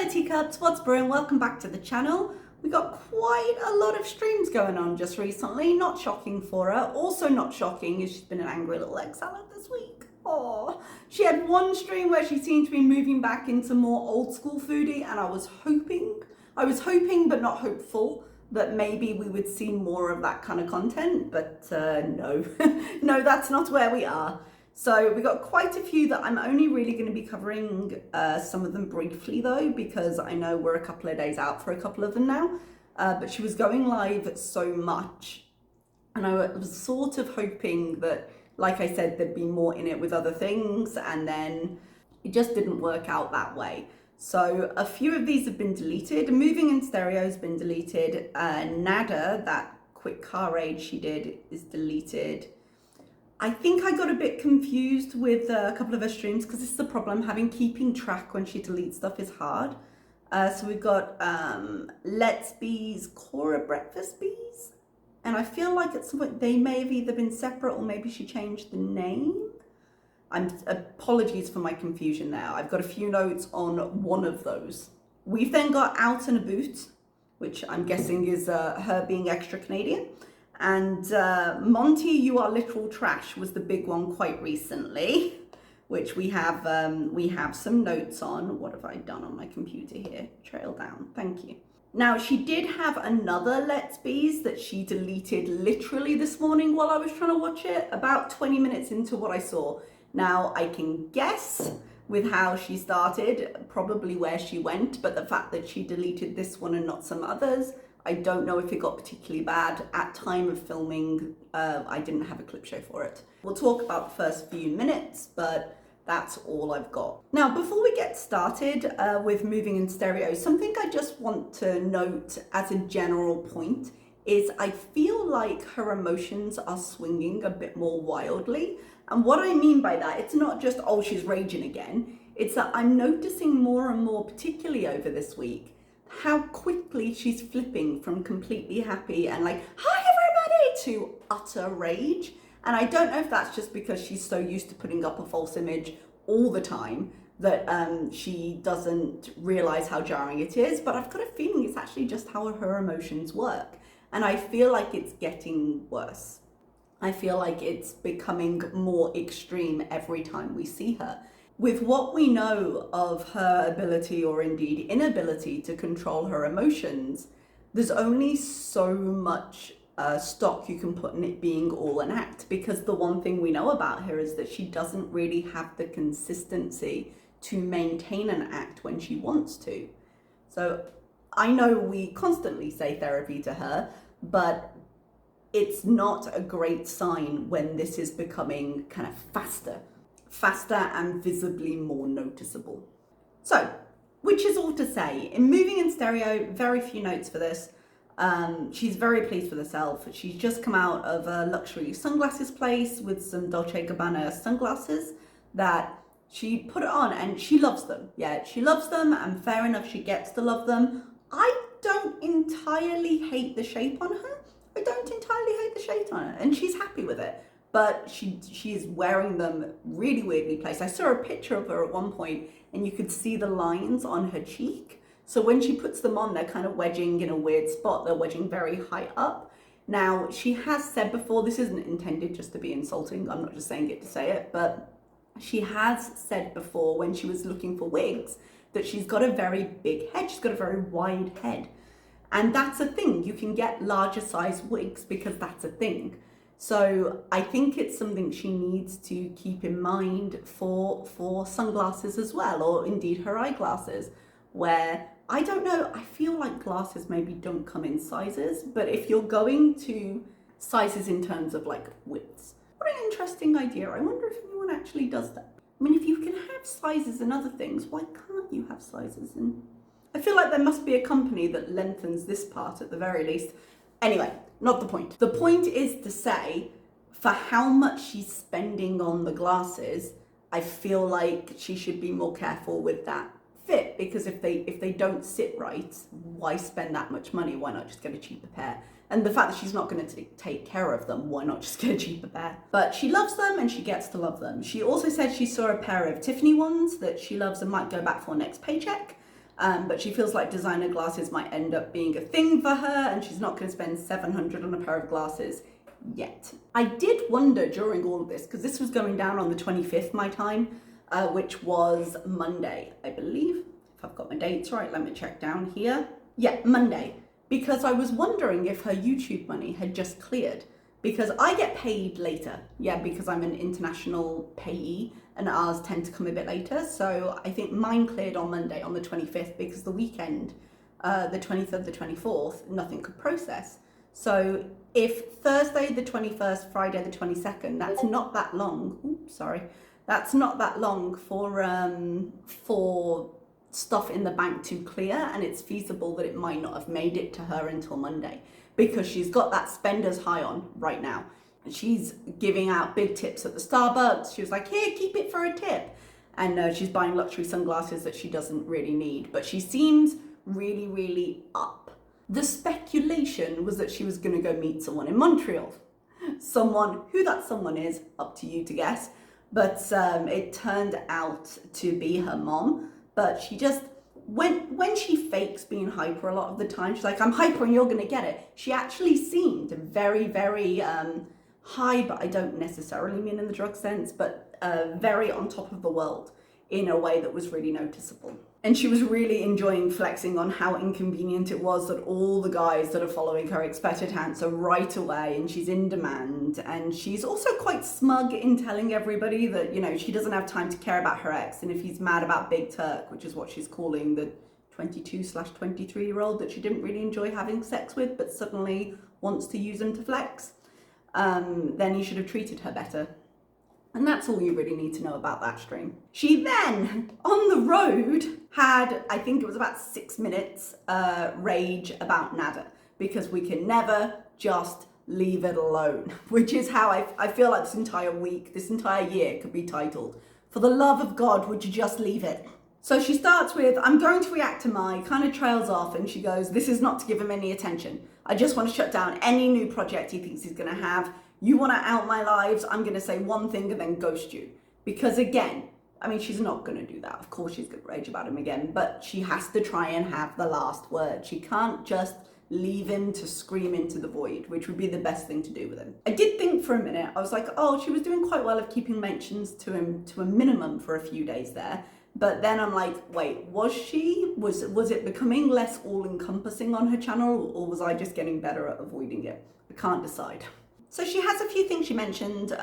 Hello teacups, what's brewing? Welcome back to the channel. We got quite a lot of streams going on just recently, not shocking for her. Also not shocking is she's been an angry little egg salad this week. Oh, she had one stream where she seemed to be moving back into more old school foodie, and I was hoping but not hopeful that maybe we would see more of that kind of content, but no, no, that's not where we are. So we got quite a few that I'm only really going to be covering some of them briefly though, because I know we're a couple of days out for a couple of them now, but she was going live so much and I was sort of hoping that, like I said, there'd be more in it with other things, and then it just didn't work out that way. So a few of these have been deleted. Moving in Stereo has been deleted. Nader, that quick car raid she did, is deleted. I think I got a bit confused with a couple of her streams because this is the problem, keeping track when she deletes stuff is hard. So we've got Let's Beeze, Cora Breakfast Beeze, and I feel like at some point they may have either been separate or maybe she changed the name. Apologies for my confusion there. I've got a few notes on one of those. We've then got Out and Aboot, which I'm guessing is her being extra Canadian. And Monty, You Are Literal Trash was the big one quite recently, which we have some notes on. What have I done on my computer here? Trail down, thank you. Now, she did have another Let's Be's that she deleted literally this morning while I was trying to watch it, about 20 minutes into what I saw. Now, I can guess with how she started, probably where she went, but the fact that she deleted this one and not some others, I don't know if it got particularly bad. At time of filming, I didn't have a clip show for it. We'll talk about the first few minutes, but that's all I've got. Now, before we get started with Moving in Stereo, something I just want to note as a general point is I feel like her emotions are swinging a bit more wildly. And what I mean by that, it's not just, oh, she's raging again. It's that I'm noticing more and more, particularly over this week, how quickly she's flipping from completely happy and like, hi everybody, to utter rage. And I don't know if that's just because she's so used to putting up a false image all the time that she doesn't realize how jarring it is, but I've got a feeling it's actually just how her emotions work. And I feel like it's getting worse. I feel like it's becoming more extreme every time we see her. With what we know of her ability, or indeed inability, to control her emotions, there's only so much stock you can put in it being all an act, because the one thing we know about her is that she doesn't really have the consistency to maintain an act when she wants to. So I know we constantly say therapy to her, but it's not a great sign when this is becoming kind of faster and visibly more noticeable. So, which is all to say, in Moving in Stereo, very few notes for this. She's very pleased with herself. She's just come out of a luxury sunglasses place with some Dolce & Gabbana sunglasses that she put it on and she loves them. Yeah, she loves them, and fair enough, she gets to love them. I don't entirely hate the shape on her. And she's happy with it. But she's wearing them really weirdly placed. I saw a picture of her at one point and you could see the lines on her cheek. So when she puts them on, they're kind of wedging in a weird spot. They're wedging very high up. Now, she has said before, this isn't intended just to be insulting, I'm not just saying it to say it, but she has said before when she was looking for wigs that she's got a very big head, she's got a very wide head. And that's a thing, you can get larger size wigs because that's a thing. So I think it's something she needs to keep in mind for sunglasses as well, or indeed her eyeglasses, where, I don't know, I feel like glasses maybe don't come in sizes, but if you're going to sizes in terms of like widths, what an interesting idea. I wonder if anyone actually does that. I mean, if you can have sizes in other things, why can't you have sizes in... I feel like there must be a company that lengthens this part at the very least. Anyway, not the point. The point is to say, for how much she's spending on the glasses, I feel like she should be more careful with that fit, because if they don't sit right, why spend that much money? Why not just get a cheaper pair? And the fact that she's not going to take care of them, why not just get a cheaper pair? But she loves them and she gets to love them. She also said she saw a pair of Tiffany ones that she loves and might go back for next paycheck. But she feels like designer glasses might end up being a thing for her, and she's not going to spend $700 on a pair of glasses yet. I did wonder during all of this, because this was going down on the 25th my time, which was Monday, I believe. If I've got my dates right, let me check down here. Yeah, Monday. Because I was wondering if her YouTube money had just cleared. Because I get paid later, yeah, because I'm an international payee and ours tend to come a bit later. So I think mine cleared on Monday on the 25th because the weekend, the 23rd, the 24th, nothing could process. So if Thursday the 21st, Friday the 22nd, that's not that long. Oops, sorry. That's not that long for stuff in the bank to clear, and it's feasible that it might not have made it to her until Monday because she's got that spender's high on right now. And she's giving out big tips at the Starbucks. She was like, here, keep it for a tip. And she's buying luxury sunglasses that she doesn't really need, but she seems really, really up. The speculation was that she was going to go meet someone in Montreal. Someone, who that someone is, up to you to guess. But it turned out to be her mom. But she just, when she fakes being hyper a lot of the time, she's like, I'm hyper and you're going to get it. She actually seemed very, very high, but I don't necessarily mean in the drug sense, but very on top of the world in a way that was really noticeable. And she was really enjoying flexing on how inconvenient it was that all the guys that are following her expected her answer right away, and she's in demand. And she's also quite smug in telling everybody that, you know, she doesn't have time to care about her ex, and if he's mad about Big Turk, which is what she's calling the 22/23-year-old that she didn't really enjoy having sex with, but suddenly wants to use him to flex, then he should have treated her better. And that's all you really need to know about that stream. She then, on the road, had, I think it was about 6 minutes, rage about Nader, because we can never just leave it alone, which is how I feel like this entire week, this entire year could be titled. For the love of God, would you just leave it? So she starts with, I'm going to react to my, kind of trails off, and she goes, this is not to give him any attention. I just want to shut down any new project he thinks he's going to have. You want to out my lives, I'm going to say one thing and then ghost you. Because again, I mean, she's not going to do that. Of course she's going to rage about him again, but she has to try and have the last word. She can't just leave him to scream into the void, which would be the best thing to do with him. I did think for a minute, I was like, oh, she was doing quite well of keeping mentions to him to a minimum for a few days there. But then I'm like, wait, was she? Was it becoming less all-encompassing on her channel, or was I just getting better at avoiding it? I can't decide. So she has a few things she mentioned,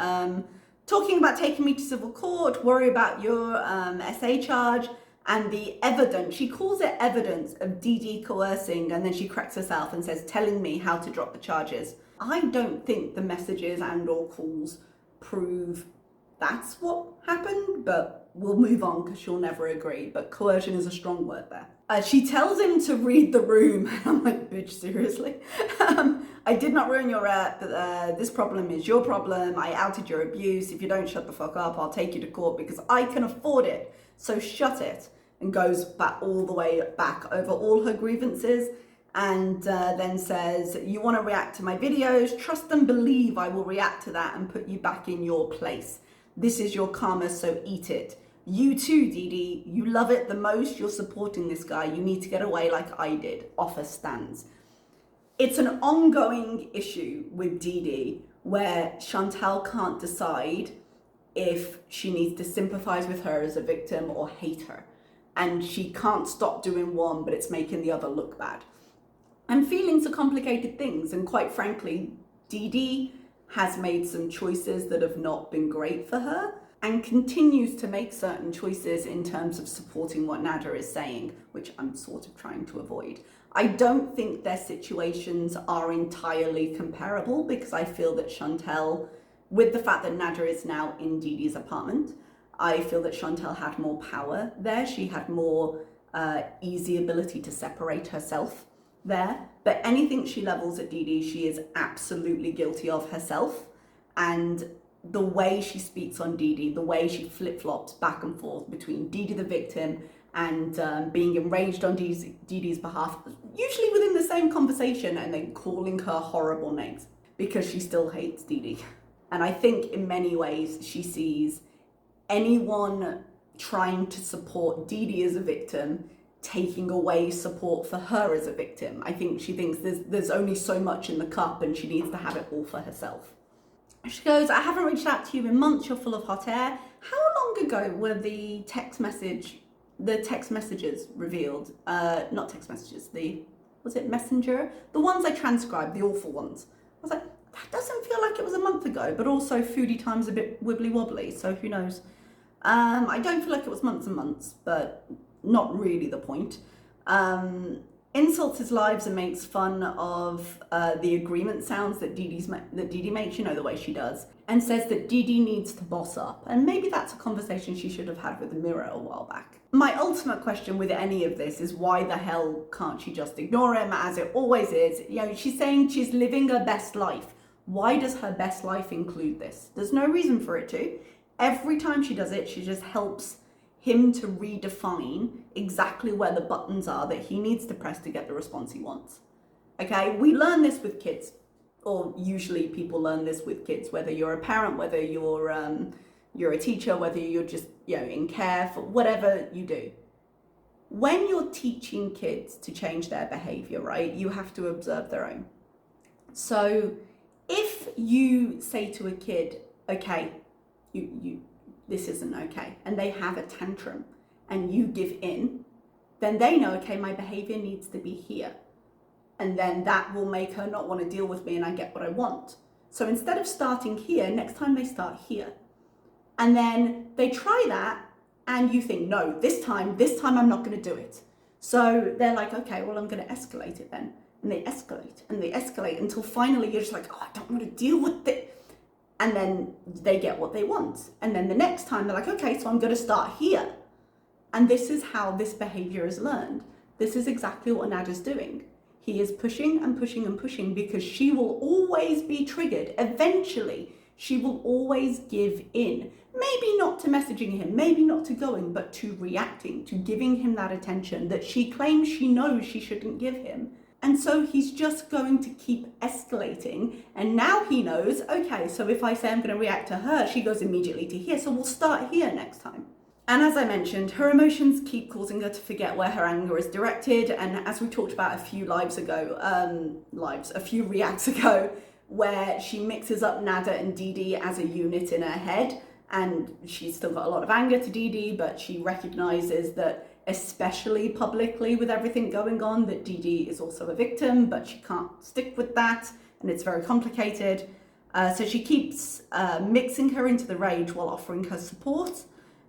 talking about taking me to civil court, worry about your SA charge, and the evidence, she calls it evidence of DD coercing, and then she corrects herself and says, telling me how to drop the charges. I don't think the messages and or calls prove that's what happened, but we'll move on because she'll never agree. But coercion is a strong word there. She tells him to read the room. I'm like, bitch, seriously? I did not ruin your rep. This problem is your problem. I outed your abuse. If you don't shut the fuck up, I'll take you to court because I can afford it. So shut it. And goes back all the way back over all her grievances. And then says, you want to react to my videos? Trust and believe I will react to that and put you back in your place. This is your karma, so eat it. You too, Dee, you love it the most. You're supporting this guy. You need to get away like I did. Offer stands. It's an ongoing issue with Dee where Chantal can't decide if she needs to sympathize with her as a victim or hate her. And she can't stop doing one, but it's making the other look bad. And feelings are complicated things. And quite frankly, Dee has made some choices that have not been great for her and continues to make certain choices in terms of supporting what Nader is saying, which I'm sort of trying to avoid. I don't think their situations are entirely comparable because I feel that Chantal, with the fact that Nader is now in Dee's apartment, I feel that Chantal had more power there. She had more easy ability to separate herself there. But anything she levels at Dee, she is absolutely guilty of herself. And the way she speaks on Dee, the way she flip-flops back and forth between Dee the victim and being enraged on Dee's behalf, usually within the same conversation, and then calling her horrible names because she still hates Dee. And I think in many ways she sees anyone trying to support Dee as a victim taking away support for her as a victim. I think she thinks there's only so much in the cup and she needs to have it all for herself. She goes, I haven't reached out to you in months, you're full of hot air. How long ago were the text messages revealed? Not text messages, was it Messenger? The ones I transcribed, the awful ones. I was like, that doesn't feel like it was a month ago, but also Foodie time's a bit wibbly wobbly, so who knows. I don't feel like it was months and months, but not really the point. Insults his lives and makes fun of the agreement sounds that Dee makes, you know, the way she does, and says that Dee needs to boss up. And maybe that's a conversation she should have had with the mirror a while back. My ultimate question with any of this is why the hell can't she just ignore him, as it always is? You know, she's saying she's living her best life. Why does her best life include this? There's no reason for it to. Every time she does it, she just helps him to redefine exactly where the buttons are that he needs to press to get the response he wants. Okay, we learn this with kids, or usually people learn this with kids, whether you're a parent, whether you're a teacher, whether you're just, you know, in care, for whatever you do. When you're teaching kids to change their behavior, right, you have to observe their own. So if you say to a kid, okay, this isn't okay, and they have a tantrum and you give in, then they know, okay, my behavior needs to be here. And then that will make her not want to deal with me and I get what I want. So instead of starting here, next time they start here. And then they try that and you think, no, this time I'm not going to do it. So they're like, okay, well, I'm going to escalate it then. And they escalate until finally you're just like, oh, I don't want to deal with it. And then they get what they want. And then the next time they're like, okay, so I'm going to start here. And this is how this behavior is learned. This is exactly what Nader's doing. He is pushing and pushing and pushing because she will always be triggered. Eventually, she will always give in. Maybe not to messaging him, maybe not to going, but to reacting, to giving him that attention that she claims she knows she shouldn't give him. And so he's just going to keep escalating. And now he knows, okay, so if I say I'm going to react to her, she goes immediately to here. So we'll start here next time. And as I mentioned, her emotions keep causing her to forget where her anger is directed. And as we talked about a few reacts ago, where she mixes up Nader and Dee as a unit in her head. And she's still got a lot of anger to Dee, but she recognizes that, especially publicly with everything going on, that Dee is also a victim, but she can't stick with that, and it's very complicated. So she keeps mixing her into the rage while offering her support.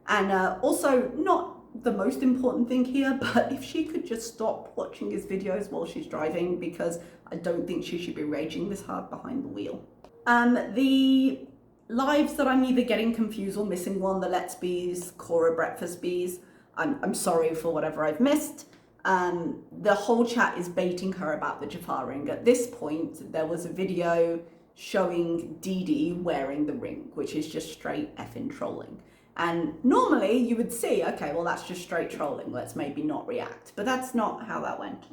And also, not the most important thing here, but if she could just stop watching his videos while she's driving, because I don't think she should be raging this hard behind the wheel. The lives that I'm either getting confused or missing one, the Let's Beeze, Cora Breakfast Beeze, I'm sorry for whatever I've missed. The whole chat is baiting her about the Jafar ring. At this point, there was a video showing Dee wearing the ring, which is just straight effing trolling. And normally you would see, okay, well, that's just straight trolling. Let's maybe not react. But that's not how that went.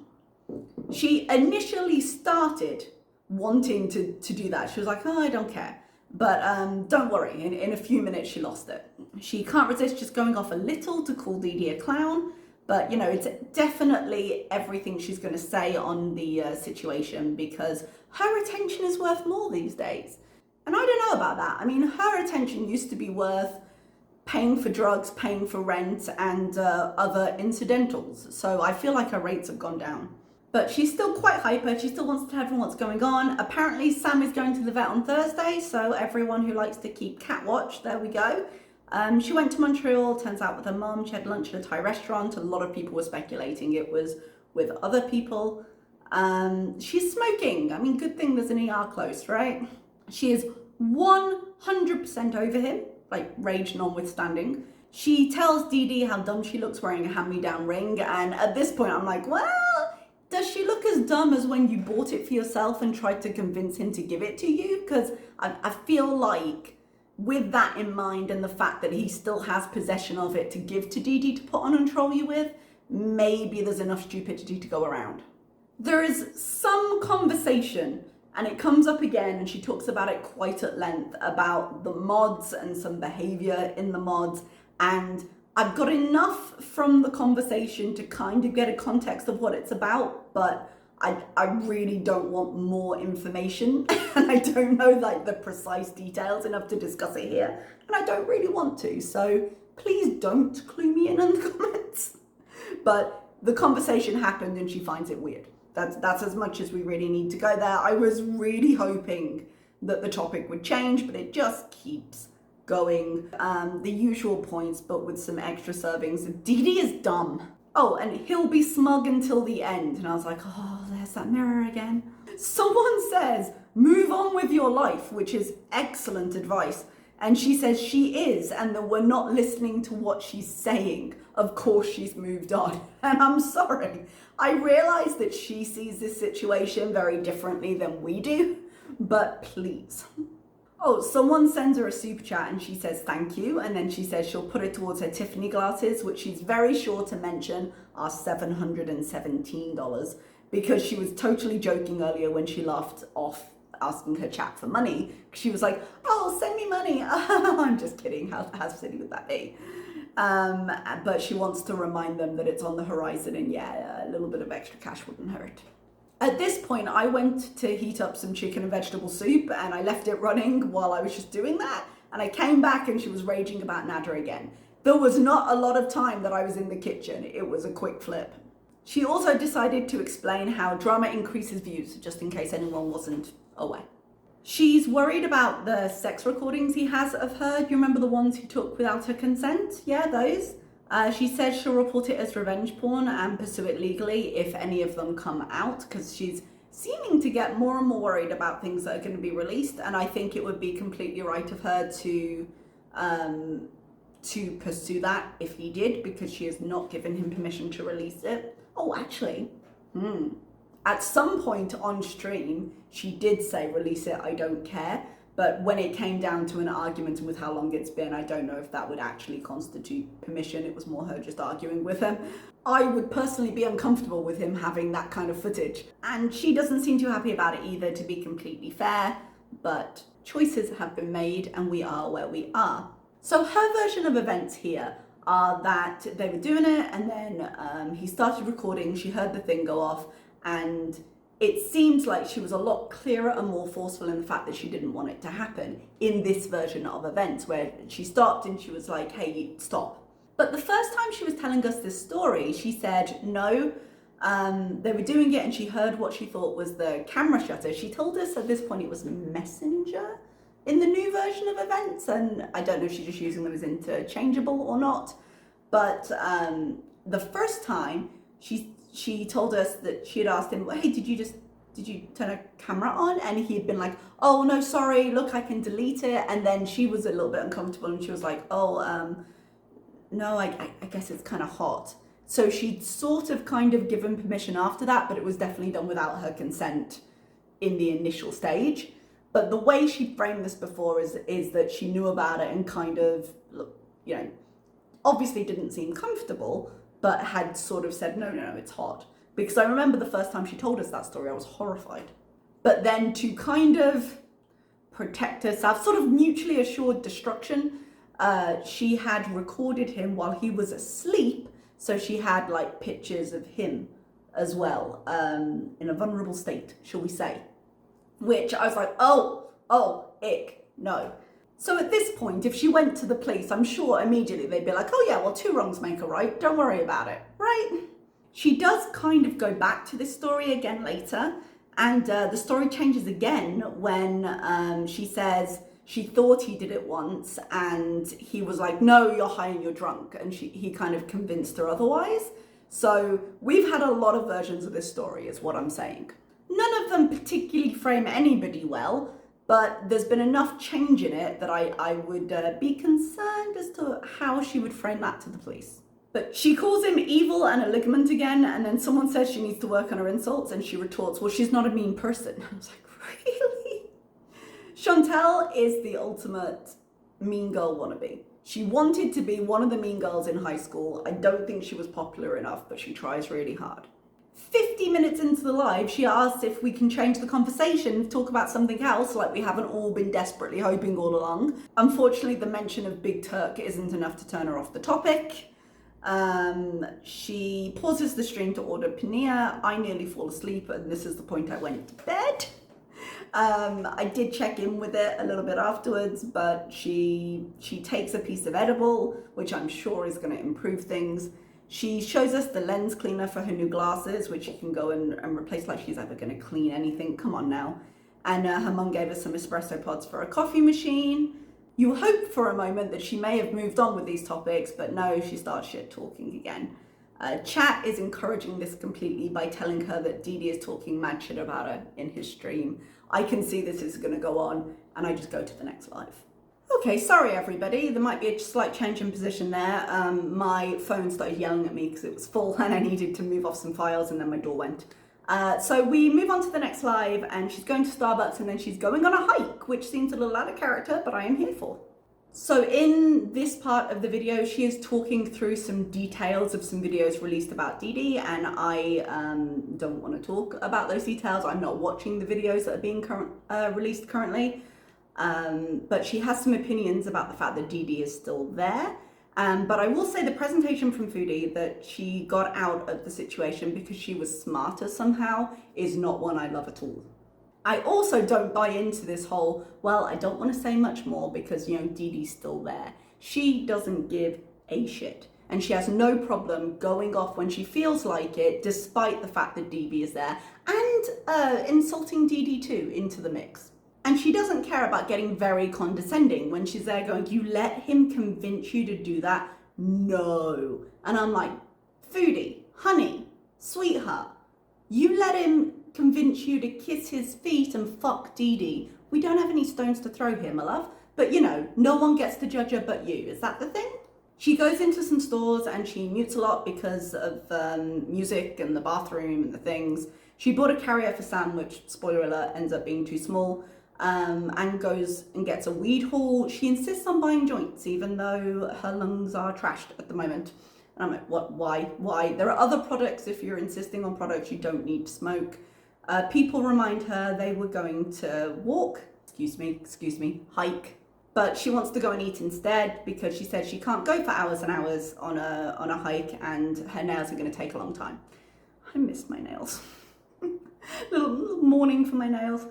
She initially started wanting to do that. She was like, oh, I don't care. But don't worry, in a few minutes she lost it. She can't resist just going off a little to call Dee a clown, but you know, it's definitely everything she's going to say on the situation, because her attention is worth more these days. And I don't know about that. I mean, her attention used to be worth paying for drugs, paying for rent, and other incidentals. So I feel like her rates have gone down. But she's still quite hyper. She still wants to tell everyone what's going on. Apparently Sam is going to the vet on Thursday, so everyone who likes to keep cat watch, there we go. She went to Montreal, turns out with her mum. She had lunch at a Thai restaurant. A lot of people were speculating it was with other people. She's smoking. I mean, good thing there's an ER close, right? She is 100% over him, like rage notwithstanding. She tells Dee how dumb she looks wearing a hand-me-down ring, and at this point I'm like, well, does she look as dumb as when you bought it for yourself and tried to convince him to give it to you? Because I feel like with that in mind and the fact that he still has possession of it to give to Dee to put on and troll you with, maybe there's enough stupidity to go around. There is some conversation, and it comes up again, and she talks about it quite at length, about the mods and some behavior in the mods, and I've got enough from the conversation to kind of get a context of what it's about, but I really don't want more information and I don't know like the precise details enough to discuss it here, and I don't really want to, so please don't clue me in the comments. But the conversation happened and she finds it weird. That's as much as we really need to go there. I was really hoping that the topic would change, but it just keeps going. The usual points, but with some extra servings. Dee Dee is dumb. Oh, and he'll be smug until the end. And I was like, oh, there's that mirror again. Someone says, move on with your life, which is excellent advice. And she says she is, and that we're not listening to what she's saying. Of course she's moved on. And I'm sorry. I realize that she sees this situation very differently than we do, but please. Oh, someone sends her a super chat and she says thank you, and then she says she'll put it towards her Tiffany glasses, which she's very sure to mention are $717, because she was totally joking earlier when she laughed off asking her chat for money. She was like, oh, send me money. I'm just kidding, how silly would that be? But she wants to remind them that it's on the horizon, and yeah, a little bit of extra cash wouldn't hurt. At this point, I went to heat up some chicken and vegetable soup and I left it running while I was just doing that. And I came back and she was raging about Nader again. There was not a lot of time that I was in the kitchen. It was a quick flip. She also decided to explain how drama increases views, just in case anyone wasn't aware. She's worried about the sex recordings he has of her. Do you remember the ones he took without her consent? Yeah, those. She says she'll report it as revenge porn and pursue it legally if any of them come out, because she's seeming to get more and more worried about things that are going to be released, and I think it would be completely right of her to pursue that if he did, because she has not given him permission to release it. Oh, actually, at some point on stream, she did say, release it, I don't care. But when it came down to an argument and with how long it's been, I don't know if that would actually constitute permission. It was more her just arguing with him. I would personally be uncomfortable with him having that kind of footage. And she doesn't seem too happy about it either, to be completely fair. But choices have been made and we are where we are. So her version of events here are that they were doing it and then he started recording, she heard the thing go off, and it seems like she was a lot clearer and more forceful in the fact that she didn't want it to happen in this version of events, where she stopped and she was like, hey, stop. But the first time she was telling us this story, she said no, they were doing it and she heard what she thought was the camera shutter. She told us at this point it was Messenger in the new version of events, and I don't know if she's just using them as interchangeable or not, but the first time she told us that she had asked him, hey, did you turn a camera on? And he had been like, oh, no, sorry, look, I can delete it. And then she was a little bit uncomfortable and she was like, oh, no, I guess it's kind of hot. So she'd sort of kind of given permission after that, but it was definitely done without her consent in the initial stage. But the way she framed this before is that she knew about it and kind of, you know, obviously didn't seem comfortable, but had sort of said, no, it's hot. Because I remember the first time she told us that story, I was horrified. But then to kind of protect herself, sort of mutually assured destruction, she had recorded him while he was asleep. So she had like pictures of him as well, in a vulnerable state, shall we say. Which I was like, oh, ick, no. So at this point, if she went to the police, I'm sure immediately they'd be like, oh yeah, well, two wrongs make a right, don't worry about it, right? She does kind of go back to this story again later, and the story changes again when she says she thought he did it once, and he was like, no, you're high and you're drunk, and he kind of convinced her otherwise. So we've had a lot of versions of this story, is what I'm saying. None of them particularly frame anybody well, but there's been enough change in it that I would be concerned as to how she would frame that to the police. But she calls him evil and a ligament again, and then someone says she needs to work on her insults, and she retorts, well, she's not a mean person. I was like, really? Chantal is the ultimate mean girl wannabe. She wanted to be one of the mean girls in high school. I don't think she was popular enough, but she tries really hard. 50 minutes into the live, she asks if we can change the conversation, talk about something else, like we haven't all been desperately hoping all along. Unfortunately, the mention of Big Turk isn't enough to turn her off the topic. She pauses the stream to order paneer. I nearly fall asleep, and this is the point I went to bed. I did check in with it a little bit afterwards, but she takes a piece of edible, which I'm sure is going to improve things. She shows us the lens cleaner for her new glasses, which you can go and replace, like she's ever going to clean anything. Come on now. And her mum gave us some espresso pods for a coffee machine. You hope for a moment that she may have moved on with these topics, but no, she starts shit talking again. Chat is encouraging this completely by telling her that Dee Dee is talking mad shit about her in his stream. I can see this is going to go on, and I just go to the next live. Okay, sorry everybody, there might be a slight change in position there. My phone started yelling at me because it was full and I needed to move off some files, and then my door went. So we move on to the next live, and she's going to Starbucks and then she's going on a hike, which seems a little out of character, but I am here for. So in this part of the video, she is talking through some details of some videos released about Dee Dee, and I don't want to talk about those details. I'm not watching the videos that are being released currently. But she has some opinions about the fact that Dee Dee is still there. But I will say the presentation from Foodie that she got out of the situation because she was smarter somehow is not one I love at all. I also don't buy into this whole, well, I don't want to say much more because, you know, Dee Dee's still there. She doesn't give a shit. And she has no problem going off when she feels like it, despite the fact that Dee Dee is there, and insulting Dee Dee too into the mix. And she doesn't care about getting very condescending when she's there going, you let him convince you to do that? No. And I'm like, Foodie, honey, sweetheart, you let him convince you to kiss his feet and fuck Dee Dee. We don't have any stones to throw here, my love. But you know, no one gets to judge her but you. Is that the thing? She goes into some stores and she mutes a lot because of music and the bathroom and the things. She bought a carrier for Sam, which, spoiler alert, ends up being too small. And goes and gets a weed haul. She insists on buying joints, even though her lungs are trashed at the moment. And I'm like, what, why? There are other products. If you're insisting on products, you don't need to smoke. People remind her they were going to walk, hike. But she wants to go and eat instead because she said she can't go for hours and hours on a hike, and her nails are going to take a long time. I miss my nails. little mourning for my nails.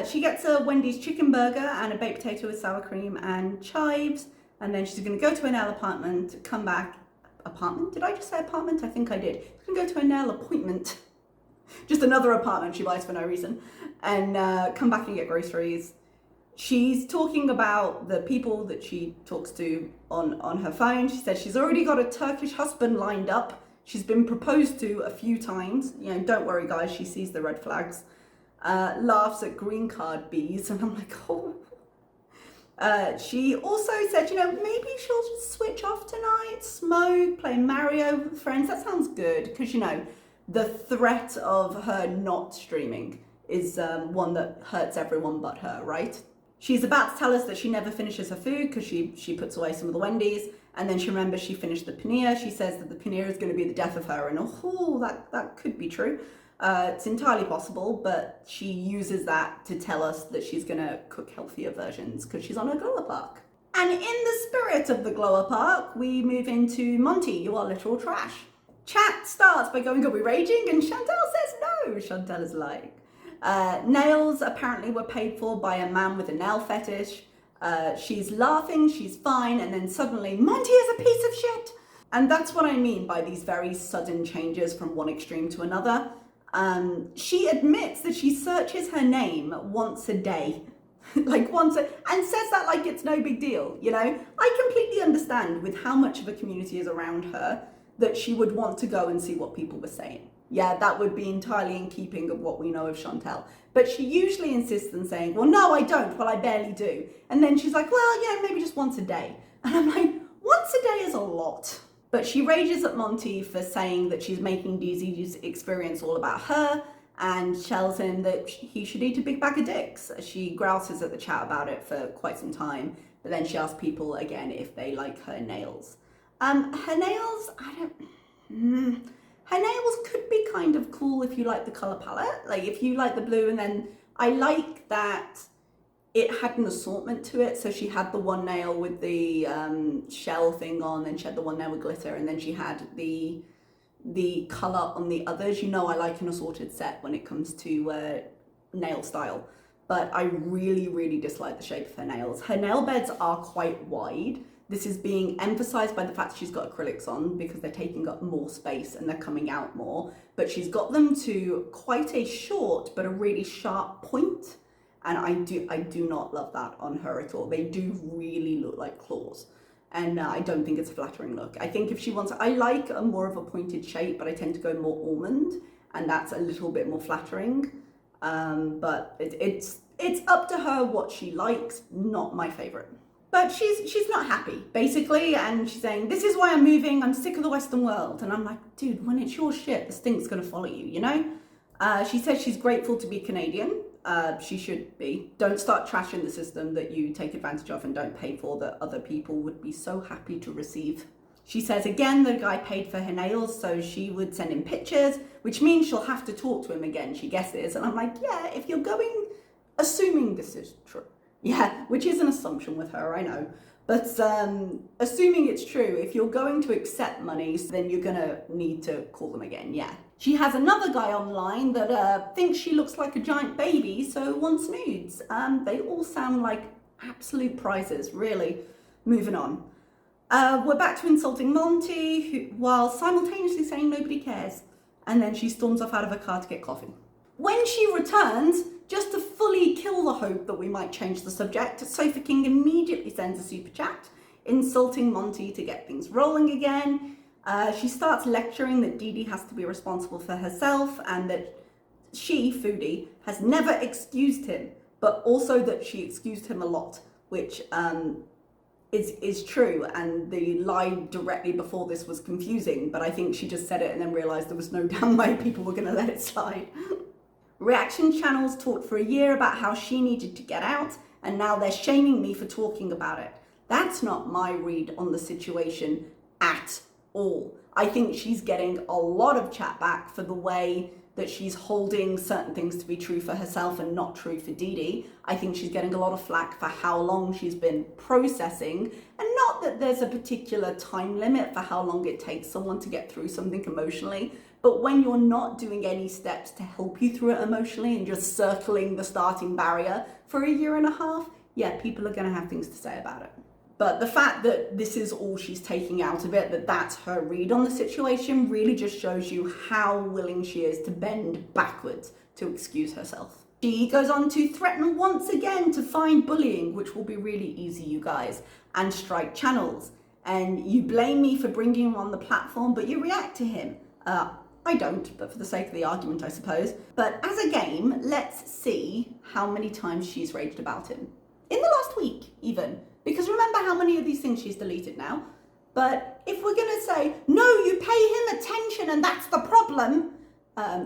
She gets a Wendy's chicken burger and a baked potato with sour cream and chives, and then she's going to go to a nail apartment, come back. Apartment? Did I just say apartment? I think I did. She's going to go to a nail appointment. Just another apartment she buys for no reason. And come back and get groceries. She's talking about the people that she talks to on her phone. She says she's already got a Turkish husband lined up. She's been proposed to a few times. You know, don't worry guys, she sees the red flags. Laughs at green card Beeze, and I'm like, oh. She also said, you know, maybe she'll just switch off tonight, smoke, play Mario with friends. That sounds good, because, you know, the threat of her not streaming is one that hurts everyone but her, right? She's about to tell us that she never finishes her food because she puts away some of the Wendy's, and then she remembers she finished the paneer. She says that the paneer is going to be the death of her, and oh, that could be true. It's entirely possible, but she uses that to tell us that she's going to cook healthier versions because she's on a glow park. And in the spirit of the glow park, we move into Monty, you are literal trash. Chat starts by going, are we raging? And Chantal says no. Chantal is like, nails apparently were paid for by a man with a nail fetish. She's laughing, she's fine, and then suddenly, Monty is a piece of shit. And that's what I mean by these very sudden changes from one extreme to another. She admits that she searches her name once a day, and says that like it's no big deal, you know? I completely understand with how much of a community is around her that she would want to go and see what people were saying. Yeah, that would be entirely in keeping of what we know of Chantal. But she usually insists on saying, well, no, I don't, well, I barely do. And then she's like, well, yeah, maybe just once a day. And I'm like, once a day is a lot. But she rages at Monty for saying that she's making Deezy's experience all about her, and tells him that he should eat a big bag of dicks. She grouses at the chat about it for quite some time, but then she asks people again if they like her nails. Her nails, Her nails could be kind of cool if you like the color palette, like if you like the blue, and then I like that it had an assortment to it. So she had the one nail with the shell thing on, and she had the one nail with glitter, and then she had the color on the others. You know, I like an assorted set when it comes to nail style, but I really, really dislike the shape of her nails. Her nail beds are quite wide. This is being emphasized by the fact she's got acrylics on because they're taking up more space and they're coming out more, but she's got them to quite a short but a really sharp point, and I do not love that on her at all. They do really look like claws, and I don't think it's a flattering look. I think if she wants, I like a more of a pointed shape, but I tend to go more almond, and that's a little bit more flattering. But it's up to her what she likes, not my favorite. But she's not happy, basically, and she's saying, this is why I'm moving, I'm sick of the Western world. And I'm like, dude, when it's your shit, the stink's gonna follow you, you know? She says she's grateful to be Canadian. She should be. Don't start trashing the system that you take advantage of and don't pay for, that other people would be so happy to receive. She says again the guy paid for her nails, so she would send him pictures, which means she'll have to talk to him again, she guesses. And I'm like, yeah, if you're going, assuming this is true. Yeah, which is an assumption with her, I know. But assuming it's true, if you're going to accept money, then you're gonna need to call them again, yeah. She has another guy online that thinks she looks like a giant baby, so wants nudes. They all sound like absolute prizes, really. Moving on. We're back to insulting Monty, while simultaneously saying nobody cares. And then she storms off out of her car to get coffee. When she returns, just to fully kill the hope that we might change the subject, Sofa King immediately sends a super chat, insulting Monty to get things rolling again. She starts lecturing that Dee Dee has to be responsible for herself, and that she, Foodie, has never excused him, but also that she excused him a lot, which is true, and the lie directly before this was confusing, but I think she just said it and then realised there was no damn way people were going to let it slide. Reaction channels talked for a year about how she needed to get out, and now they're shaming me for talking about it. That's not my read on the situation at all. I think she's getting a lot of chat back for the way that she's holding certain things to be true for herself and not true for Dee Dee. I think she's getting a lot of flack for how long she's been processing, and not that there's a particular time limit for how long it takes someone to get through something emotionally, but when you're not doing any steps to help you through it emotionally and just circling the starting barrier for a year and a half, yeah, people are gonna have things to say about it. But the fact that this is all she's taking out of it, that that's her read on the situation, really just shows you how willing she is to bend backwards to excuse herself. She goes on to threaten once again to find bullying, which will be really easy, you guys, and strike channels. And you blame me for bringing him on the platform, but you react to him. I don't, but for the sake of the argument, I suppose. But as a game, let's see how many times she's raged about him. In the last week, even. Because remember how many of these things she's deleted now. But if we're gonna say, no, you pay him attention and that's the problem,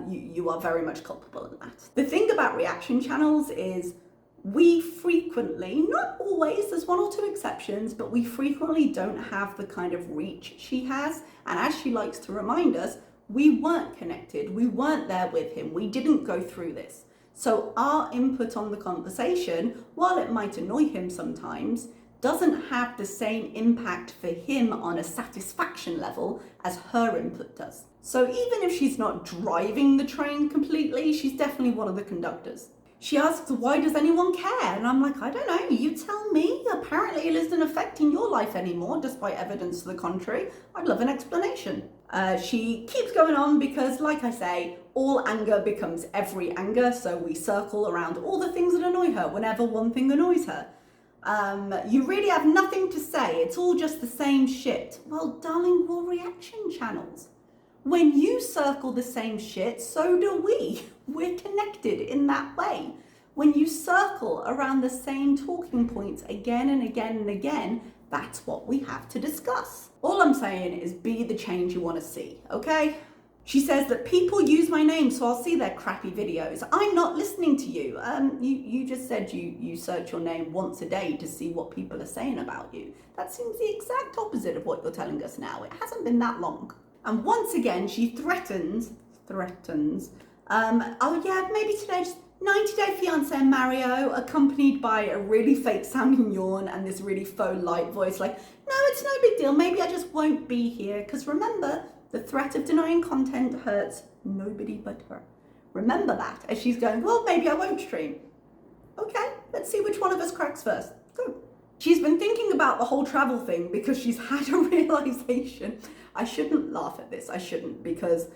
you are very much culpable in that. The thing about reaction channels is we frequently, not always, there's one or two exceptions, but we frequently don't have the kind of reach she has. And as she likes to remind us, we weren't connected, we weren't there with him, we didn't go through this. So our input on the conversation, while it might annoy him sometimes, doesn't have the same impact for him on a satisfaction level as her input does. So even if she's not driving the train completely, she's definitely one of the conductors. She asks, why does anyone care? And I'm like, I don't know, you tell me. Apparently it isn't affecting your life anymore, despite evidence to the contrary. I'd love an explanation. She keeps going on because, like I say, all anger becomes every anger, so we circle around all the things that annoy her whenever one thing annoys her. You really have nothing to say, it's all just the same shit. Well, darling, we're reaction channels. When you circle the same shit, so do we. We're connected in that way. When you circle around the same talking points again and again and again, that's what we have to discuss. All I'm saying is be the change you want to see, okay? She says that people use my name, so I'll see their crappy videos. I'm not listening to you. You just said you search your name once a day to see what people are saying about you. That seems the exact opposite of what you're telling us now. It hasn't been that long. And once again, she threatens, oh yeah, maybe today, just 90-day fiancé Mario, accompanied by a really fake sounding yawn and this really faux light voice, like, no, it's no big deal, maybe I just won't be here. Because remember, the threat of denying content hurts nobody but her. Remember that, as she's going, well, maybe I won't stream. Okay, let's see which one of us cracks first. Go. She's been thinking about the whole travel thing because she's had a realization. I shouldn't laugh at this, I shouldn't, because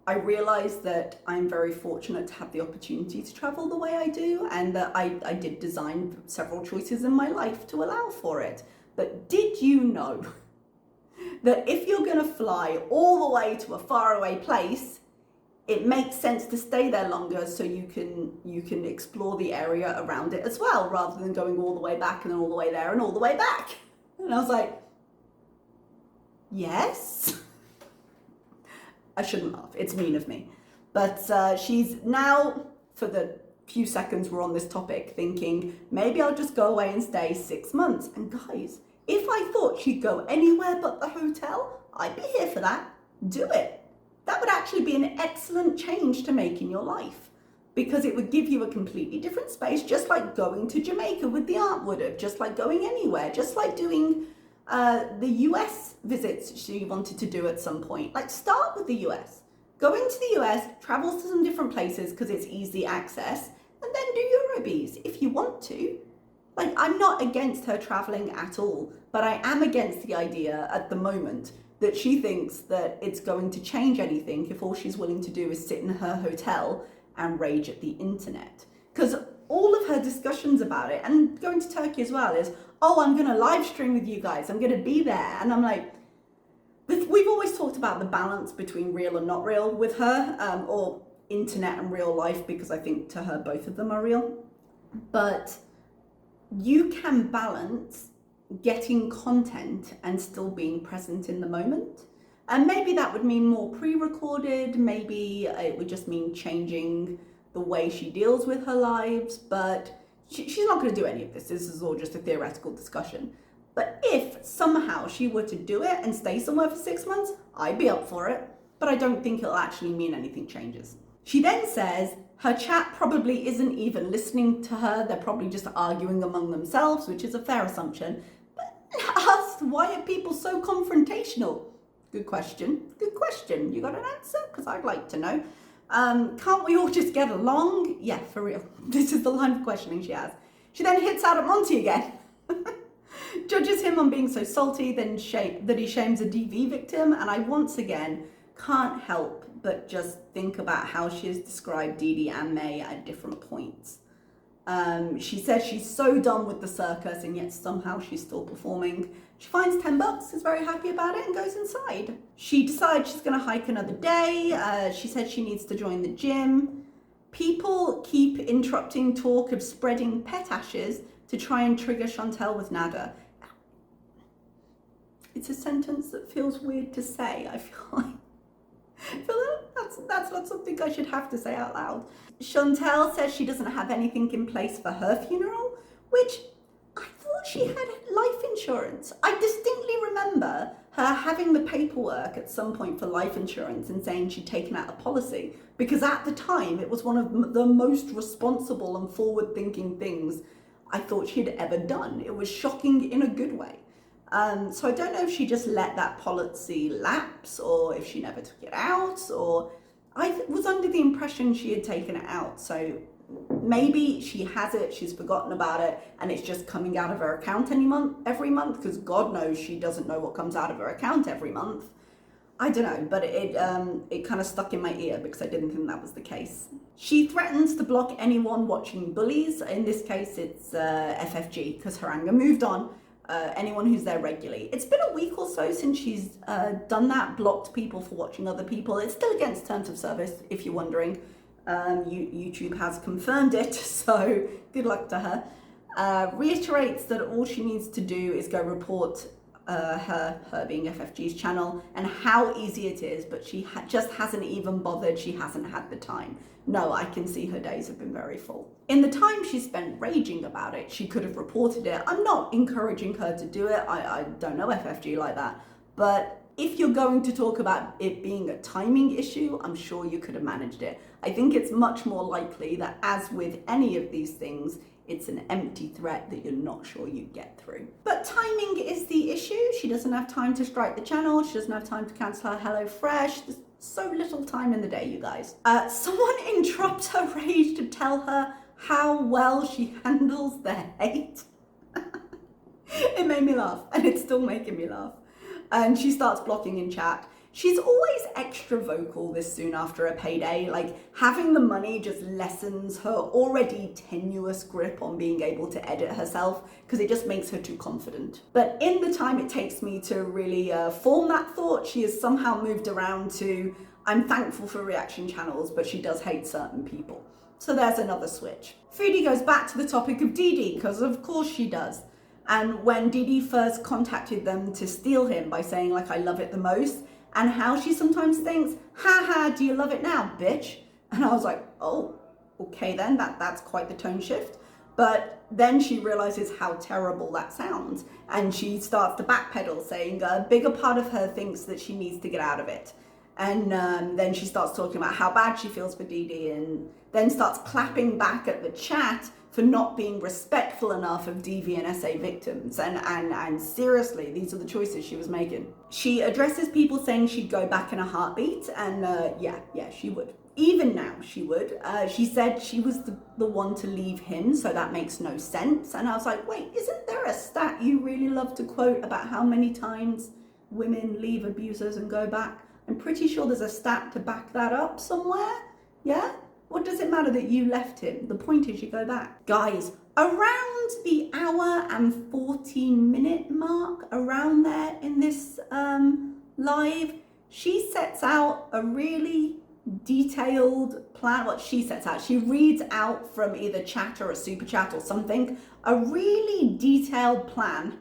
I realized that I'm very fortunate to have the opportunity to travel the way I do, and that I did design several choices in my life to allow for it. But did you know that if you're gonna fly all the way to a faraway place, it makes sense to stay there longer so you can explore the area around it as well, rather than going all the way back and then all the way there and all the way back. And I was like, yes. I shouldn't laugh, it's mean of me. But she's now, for the few seconds we're on this topic, thinking, maybe I'll just go away and stay 6 months. And guys, if I thought she'd go anywhere but the hotel, I'd be here for that. Do it. That would actually be an excellent change to make in your life, because it would give you a completely different space, just like going to Jamaica with the aunt would have, just like going anywhere, just like doing the US visits she wanted to do at some point. Like, start with the US. Go into the US, travel to some different places because it's easy access, and then do Eurobees if you want to. Like, I'm not against her traveling at all, but I am against the idea at the moment that she thinks that it's going to change anything if all she's willing to do is sit in her hotel and rage at the internet. Because all of her discussions about it, and going to Turkey as well, is, oh, I'm going to live stream with you guys, I'm going to be there. And I'm like, we've always talked about the balance between real and not real with her, or internet and real life, because I think to her both of them are real. But you can balance getting content and still being present in the moment. And maybe that would mean more pre-recorded, maybe it would just mean changing the way she deals with her lives, but she's not going to do any of this. This is all just a theoretical discussion. But if somehow she were to do it and stay somewhere for 6 months, I'd be up for it. But I don't think it'll actually mean anything changes. She then says her chat probably isn't even listening to her. They're probably just arguing among themselves, which is a fair assumption. But asked, why are people so confrontational? Good question. Good question. You got an answer? Because I'd like to know. Can't we all just get along? Yeah, for real. This is the line of questioning she has. She then hits out at Monty again. Judges him on being so salty, then that he shames a DV victim. And I once again can't help but just think about how she has described Dee Dee and May at different points. She says she's so done with the circus, and yet somehow she's still performing. She finds $10, is very happy about it, and goes inside. She decides she's going to hike another day. She said she needs to join the gym. People keep interrupting talk of spreading pet ashes to try and trigger Chantal with Nader. It's a sentence that feels weird to say. I feel like that's not something I should have to say out loud. Chantal says she doesn't have anything in place for her funeral, which I thought she had life insurance. I distinctly remember her having the paperwork at some point for life insurance and saying she'd taken out a policy, because at the time it was one of the most responsible and forward-thinking things I thought she'd ever done. It was shocking in a good way. So I don't know if she just let that policy lapse, or if she never took it out, or I was under the impression she had taken it out. So maybe she has it, she's forgotten about it, and it's just coming out of her account every month, because God knows she doesn't know what comes out of her account every month. I don't know, but it kind of stuck in my ear because I didn't think that was the case. She threatens to block anyone watching bullies. In this case, it's FFG, because her anger moved on. Anyone who's there regularly. It's been a week or so since she's done that, blocked people for watching other people. It's still against terms of service, if you're wondering. YouTube has confirmed it, so good luck to her. Reiterates that all she needs to do is go report her being FFG's channel, and how easy it is, but she just hasn't even bothered. She hasn't had the time. No, I can see her days have been very full. In the time she spent raging about it, she could have reported it. I'm not encouraging her to do it. I don't know FFG like that, but if you're going to talk about it being a timing issue, I'm sure you could have managed it. I think it's much more likely that, as with any of these things, it's an empty threat that you're not sure you get through. But timing is the issue. She doesn't have time to strike the channel. She doesn't have time to cancel her HelloFresh. There's so little time in the day, you guys. Someone interrupts her rage to tell her how well she handles the hate. It made me laugh, and it's still making me laugh. And she starts blocking in chat. She's always extra vocal this soon after a payday. Like, having the money just lessens her already tenuous grip on being able to edit herself, because it just makes her too confident. But in the time it takes me to really form that thought, she has somehow moved around to, I'm thankful for reaction channels, but she does hate certain people. So there's another switch. Foodie goes back to the topic of Dee, because of course she does. And when Dee first contacted them to steal him by saying, like, I love it the most, and how she sometimes thinks, haha, do you love it now, bitch? And I was like, oh, okay then, that's quite the tone shift. But then she realizes how terrible that sounds, and she starts to backpedal, saying a bigger part of her thinks that she needs to get out of it. And then she starts talking about how bad she feels for Dee, and then starts clapping back at the chat for not being respectful enough of DV and SA victims. And seriously, these are the choices she was making. She addresses people saying she'd go back in a heartbeat, and yeah, she would. Even now, she would. She said she was the one to leave him, so that makes no sense. And I was like, wait, isn't there a stat you really love to quote about how many times women leave abusers and go back? I'm pretty sure there's a stat to back that up somewhere, yeah? What does it matter that you left him? The point is you go back. Guys, around the hour and 40-minute mark, around there in this live, she sets out a really detailed plan. What she sets out, she reads out from either chat or a super chat or something, a really detailed plan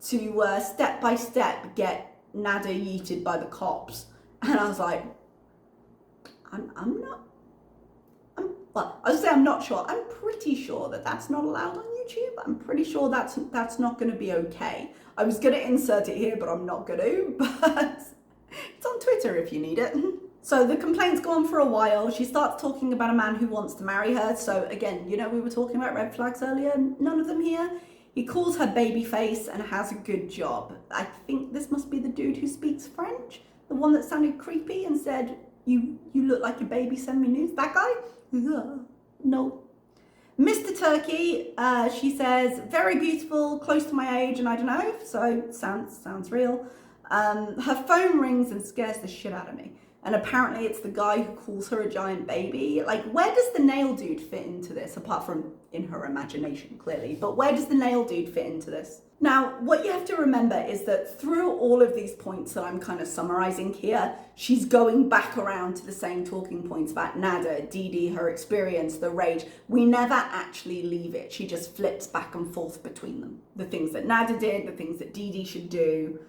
to step by step get Nader yeeted by the cops. And I was like, I'm not sure. I'm pretty sure that that's not allowed on YouTube. I'm pretty sure that's not going to be okay. I was going to insert it here, but I'm not going to. But it's on Twitter if you need it. So the complaints go on for a while. She starts talking about a man who wants to marry her. So again, you know, we were talking about red flags earlier. None of them here. He calls her baby face and has a good job. I think this must be the dude who speaks French. The one that sounded creepy and said, you look like a baby, send me news. That guy? No. Mr. Turkey, she says, very beautiful, close to my age, and I don't know, so sounds real. Her phone rings and scares the shit out of me. And apparently it's the guy who calls her a giant baby. Like, where does the nail dude fit into this? Apart from in her imagination, clearly. But where does the nail dude fit into this? Now, what you have to remember is that through all of these points that I'm kind of summarizing here, she's going back around to the same talking points about Nader, Dee, her experience, the rage. We never actually leave it. She just flips back and forth between them. The things that Nader did, the things that Dee should do.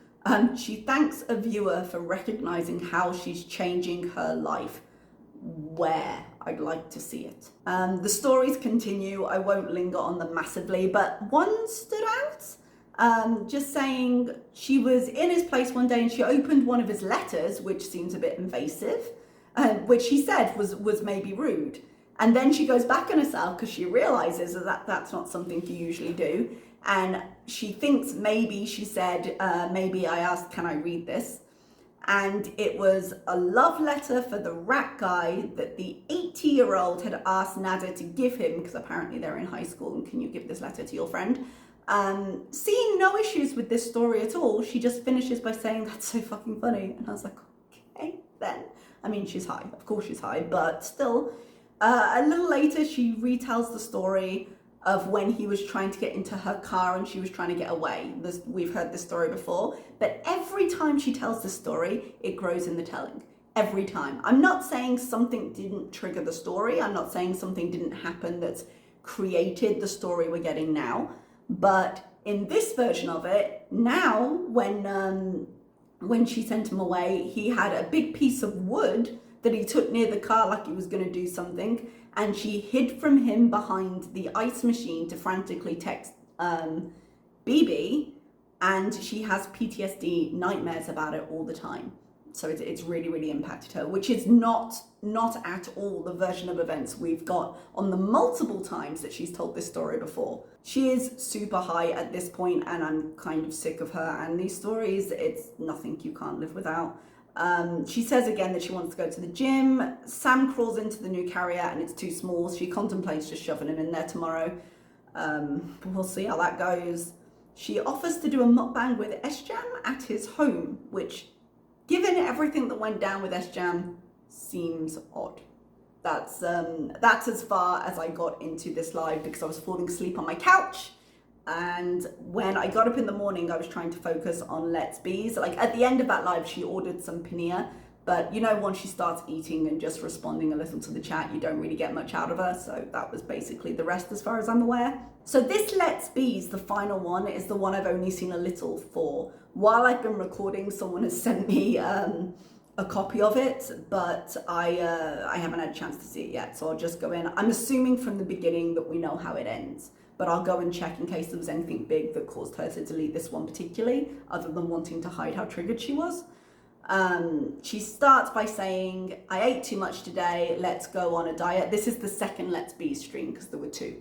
She thanks a viewer for recognizing how she's changing her life. Where? I'd like to see it. The stories continue. I won't linger on them massively, but one stood out. Just saying she was in his place one day and she opened one of his letters, which seems a bit invasive, which she said was maybe rude. And then she goes back on herself because she realizes that that's not something to usually do. And she thinks maybe she said, maybe I asked, can I read this? And it was a love letter for the rat guy that the 80-year-old had asked Nader to give him, because apparently they're in high school and can you give this letter to your friend? Seeing no issues with this story at all, she just finishes by saying, that's so fucking funny. And I was like, okay, then. I mean, she's high. Of course she's high, but still. A little later, she retells the story of when he was trying to get into her car and she was trying to get away. We've heard this story before, but every time she tells this story, it grows in the telling. Every time. I'm not saying something didn't trigger the story. I'm not saying something didn't happen that's created the story we're getting now. But in this version of it, now when she sent him away, he had a big piece of wood that he took near the car like he was going to do something, and she hid from him behind the ice machine to frantically text BB and she has PTSD nightmares about it all the time. So it's really, really impacted her, which is not at all the version of events we've got on the multiple times that she's told this story before. She is super high at this point, and I'm kind of sick of her and these stories. It's nothing you can't live without. She says again that she wants to go to the gym. Sam crawls into the new carrier and it's too small. She contemplates just shoving him in there tomorrow. We'll see how that goes. She offers to do a mukbang with S-Jam at his home, which, given everything that went down with S-Jam, seems odd. That's as far as I got into this live, because I was falling asleep on my couch, and when I got up in the morning I was trying to focus on Let's Beeze. Like at the end of that live she ordered some paneer, but you know, once she starts eating and just responding a little to the chat, you don't really get much out of her, so that was basically the rest as far as I'm aware. So this Let's Beeze, the final one, is the one I've only seen a little for. While I've been recording, someone has sent me a copy of it, but I haven't had a chance to see it yet, so I'll just go in. I'm assuming from the beginning that we know how it ends, but I'll go and check in case there was anything big that caused her to delete this one particularly, other than wanting to hide how triggered she was. She starts by saying, I ate too much today, let's go on a diet. This is the second Let's Beeze stream, because there were two.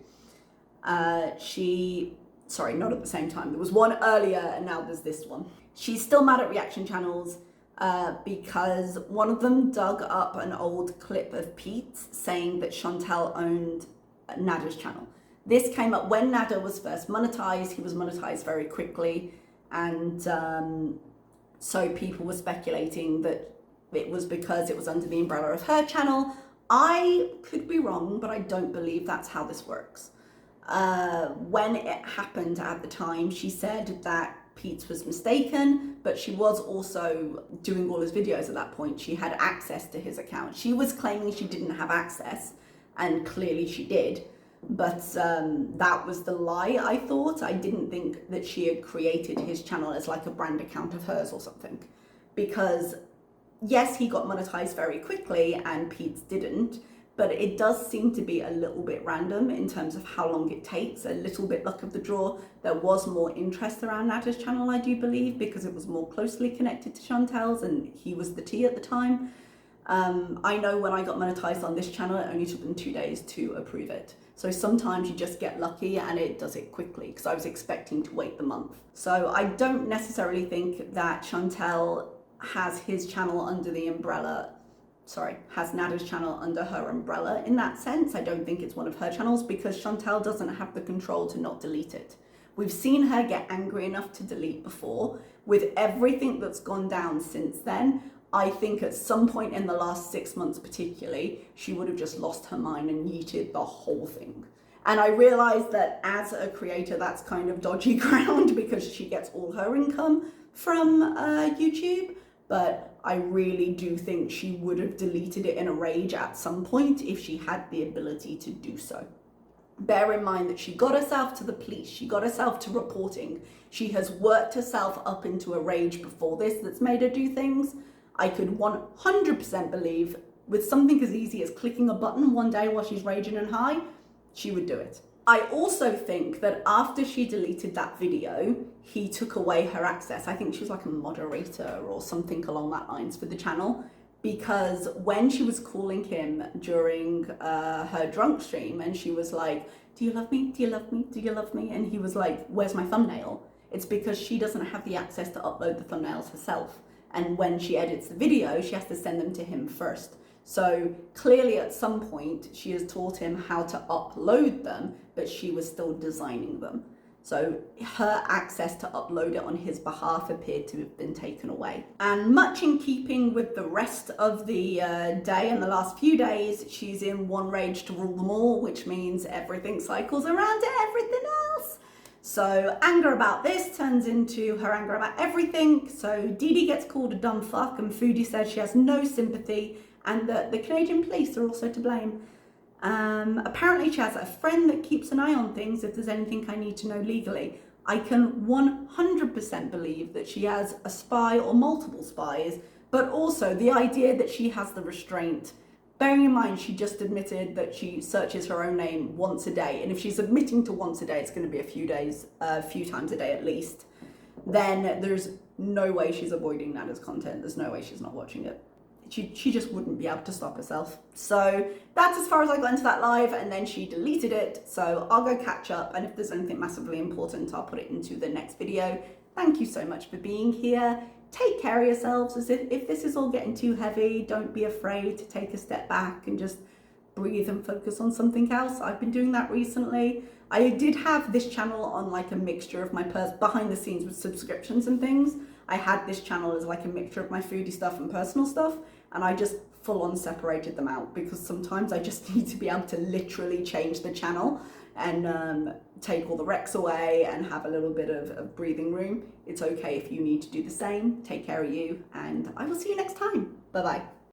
Sorry, not at the same time. There was one earlier and now there's this one. She's still mad at reaction channels because one of them dug up an old clip of Pete's saying that Chantal owned Nader's channel. This came up when Nader was first monetized. He was monetized very quickly, and so people were speculating that it was because it was under the umbrella of her channel. I could be wrong, but I don't believe that's how this works. When it happened at the time, she said that Pete's was mistaken, but she was also doing all his videos at that point. She had access to his account. She was claiming she didn't have access, and clearly she did. But that was the lie, I thought. I didn't think that she had created his channel as like a brand account of hers or something. Because yes, he got monetized very quickly and Pete's didn't, but it does seem to be a little bit random in terms of how long it takes, a little bit luck of the draw. There was more interest around Nader's channel, I do believe, because it was more closely connected to Chantal's and he was the T at the time. I know when I got monetized on this channel, it only took them 2 days to approve it. So sometimes you just get lucky and it does it quickly, because I was expecting to wait the month. So I don't necessarily think that Chantal has his channel under the umbrella, has Nader's channel under her umbrella in that sense. I don't think it's one of her channels because Chantal doesn't have the control to not delete it. We've seen her get angry enough to delete before. With everything that's gone down since then, I think at some point in the last 6 months particularly, she would have just lost her mind and yeeted the whole thing. And I realized that as a creator, that's kind of dodgy ground because she gets all her income from YouTube. But I really do think she would have deleted it in a rage at some point if she had the ability to do so. Bear in mind that she got herself to the police, she got herself to reporting. She has worked herself up into a rage before this that's made her do things. I could 100% believe with something as easy as clicking a button one day while she's raging and high, she would do it. I also think that after she deleted that video, he took away her access. I think she was like a moderator or something along that lines for the channel, because when she was calling him during her drunk stream and she was like, do you love me? Do you love me? Do you love me? And he was like, where's my thumbnail? It's because she doesn't have the access to upload the thumbnails herself. And when she edits the video, she has to send them to him first. So clearly at some point she has taught him how to upload them, but she was still designing them. So her access to upload it on his behalf appeared to have been taken away. And much in keeping with the rest of the day and the last few days, she's in one rage to rule them all, which means everything cycles around to everything else. So anger about this turns into her anger about everything. So Dee Dee gets called a dumb fuck and Foodie says she has no sympathy and that the Canadian police are also to blame. Apparently she has a friend that keeps an eye on things if there's anything I need to know legally. I can 100% believe that she has a spy or multiple spies, but also the idea that she has the restraint. Bearing in mind, she just admitted that she searches her own name once a day. And if she's admitting to once a day, it's going to be a few times a day at least. then there's no way she's avoiding Nader's content. There's no way she's not watching it. She just wouldn't be able to stop herself. So that's as far as I got into that live, and then she deleted it. So I'll go catch up, and if there's anything massively important, I'll put it into the next video. Thank you so much for being here. Take care of yourselves. As if this is all getting too heavy, don't be afraid to take a step back and just breathe and focus on something else. I've been doing that recently. I did have this channel on like a mixture of my behind the scenes with subscriptions and things. I had this channel as like a mixture of my foodie stuff and personal stuff, and I just full on separated them out because sometimes I just need to be able to literally change the channel and take all the recs away and have a little bit of breathing room. It's okay if you need to do the same. Take care of you, and I will see you next time. Bye bye.